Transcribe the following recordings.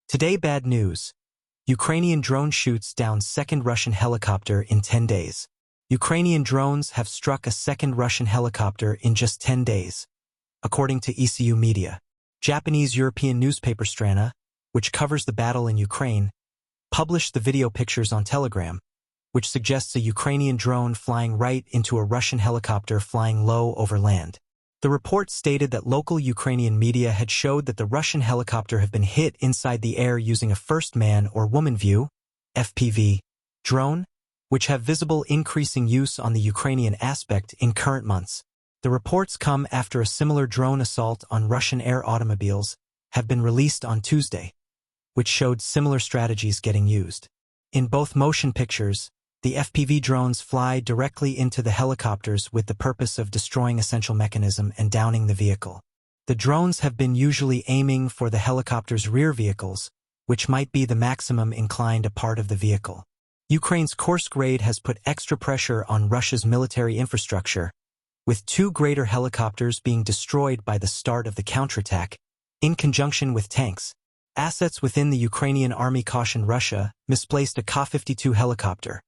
Today, bad news. Ukrainian drone shoots down second Russian helicopter in 10 days. Ukrainian drones have struck a second Russian helicopter in just 10 days, according to ECU Media. Japanese European newspaper Strana, which covers the battle in Ukraine, published the video pictures on Telegram, which suggests a Ukrainian drone flying right into a Russian helicopter flying low over land. The report stated that local Ukrainian media had showed that the Russian helicopter had been hit inside the air using a first man or woman view, FPV, drone, which have visible increasing use on the Ukrainian aspect in current months. The reports come after a similar drone assault on Russian air automobiles have been released on Tuesday, which showed similar strategies getting used. In both motion pictures, the FPV drones fly directly into the helicopters with the purpose of destroying essential mechanism and downing the vehicle. The drones have been usually aiming for the helicopter's rear vehicles, which might be the maximum inclined a part of the vehicle. Ukraine's Kursk raid has put extra pressure on Russia's military infrastructure, with 2 greater helicopters being destroyed by the start of the counterattack, in conjunction with tanks. Assets within the Ukrainian army cautioned Russia misplaced a Ka-52 helicopter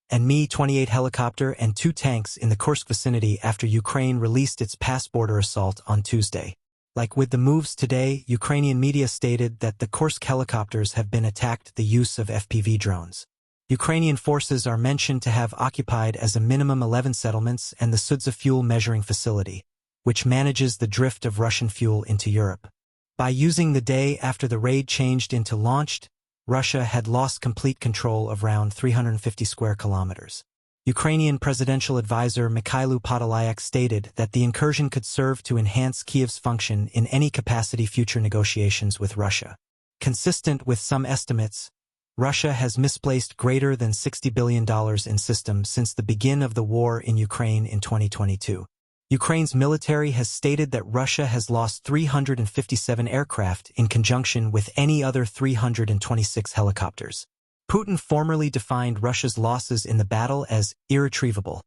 and Mi-28 helicopter and 2 tanks in the Kursk vicinity after Ukraine released its past border assault on Tuesday. Like with the moves today, Ukrainian media stated that the Kursk helicopters have been attacked the use of FPV drones. Ukrainian forces are mentioned to have occupied as a minimum 11 settlements and the Sudza fuel measuring facility, which manages the drift of Russian fuel into Europe. By using the day after the raid changed into launched, Russia had lost complete control of around 350 square kilometers. Ukrainian presidential advisor Mikhailo Podolyak stated that the incursion could serve to enhance Kyiv's function in any capacity future negotiations with Russia. Consistent with some estimates, Russia has misplaced greater than $60 billion in systems since the beginning of the war in Ukraine in 2022. Ukraine's military has stated that Russia has lost 357 aircraft in conjunction with any other 326 helicopters. Putin formerly defined Russia's losses in the battle as irretrievable,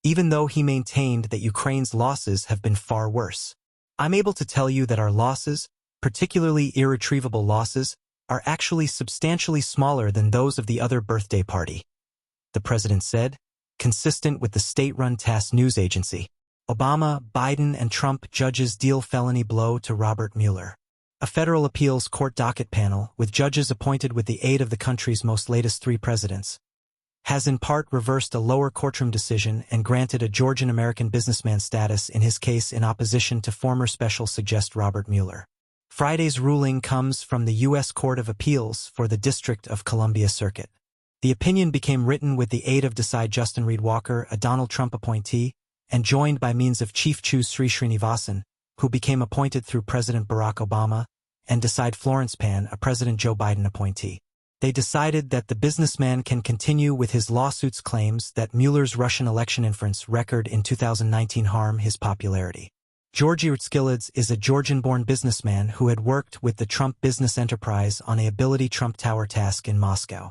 even though he maintained that Ukraine's losses have been far worse. I'm able to tell you that our losses, particularly irretrievable losses, are actually substantially smaller than those of the other birthday party, the president said, consistent with the state-run TASS news agency. Obama, Biden, and Trump judges deal felony blow to Robert Mueller. A federal appeals court docket panel, with judges appointed with the aid of the country's most latest 3 presidents, has in part reversed a lower courtroom decision and granted a Georgian-American businessman status in his case in opposition to former special suggest Robert Mueller. Friday's ruling comes from the U.S. Court of Appeals for the District of Columbia Circuit. The opinion became written with the aid of Decide Justin Reed Walker, a Donald Trump appointee, and joined by means of Chief Justice Sri Srinivasan, who became appointed through President Barack Obama, and Decide Florence Pan, a President Joe Biden appointee. They decided that the businessman can continue with his lawsuit's claims that Mueller's Russian election inference record in 2019 harm his popularity. Georgy Rtskilidze is a Georgian-born businessman who had worked with the Trump business enterprise on a Ability Trump Tower task in Moscow.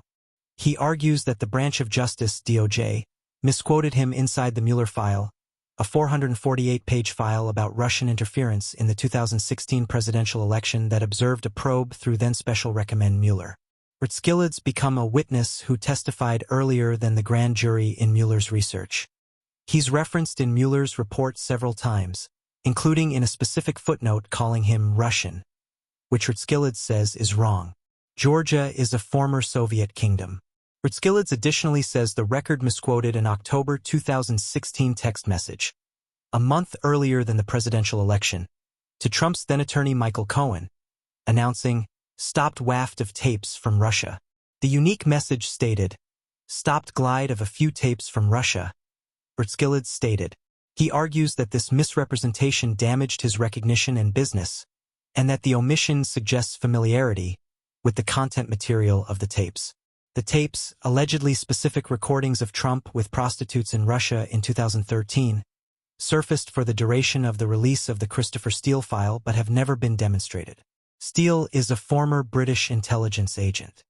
He argues that the branch of justice, DOJ, misquoted him inside the Mueller file, a 448-page file about Russian interference in the 2016 presidential election that observed a probe through then-Special Recommend Mueller. Rtskilidze became a witness who testified earlier than the grand jury in Mueller's research. He's referenced in Mueller's report several times, including in a specific footnote calling him Russian, which Rtskilidze says is wrong. Georgia is a former Soviet kingdom. Rtskilidze additionally says the record misquoted an October 2016 text message, a month earlier than the presidential election, to Trump's then-attorney Michael Cohen, announcing, "Stopped waft of tapes from Russia." The unique message stated, "Stopped glide of a few tapes from Russia," Rtskilidze stated. He argues that this misrepresentation damaged his recognition and business, and that the omission suggests familiarity with the content material of the tapes. The tapes, allegedly specific recordings of Trump with prostitutes in Russia in 2013, surfaced for the duration of the release of the Christopher Steele file but have never been demonstrated. Steele is a former British intelligence agent.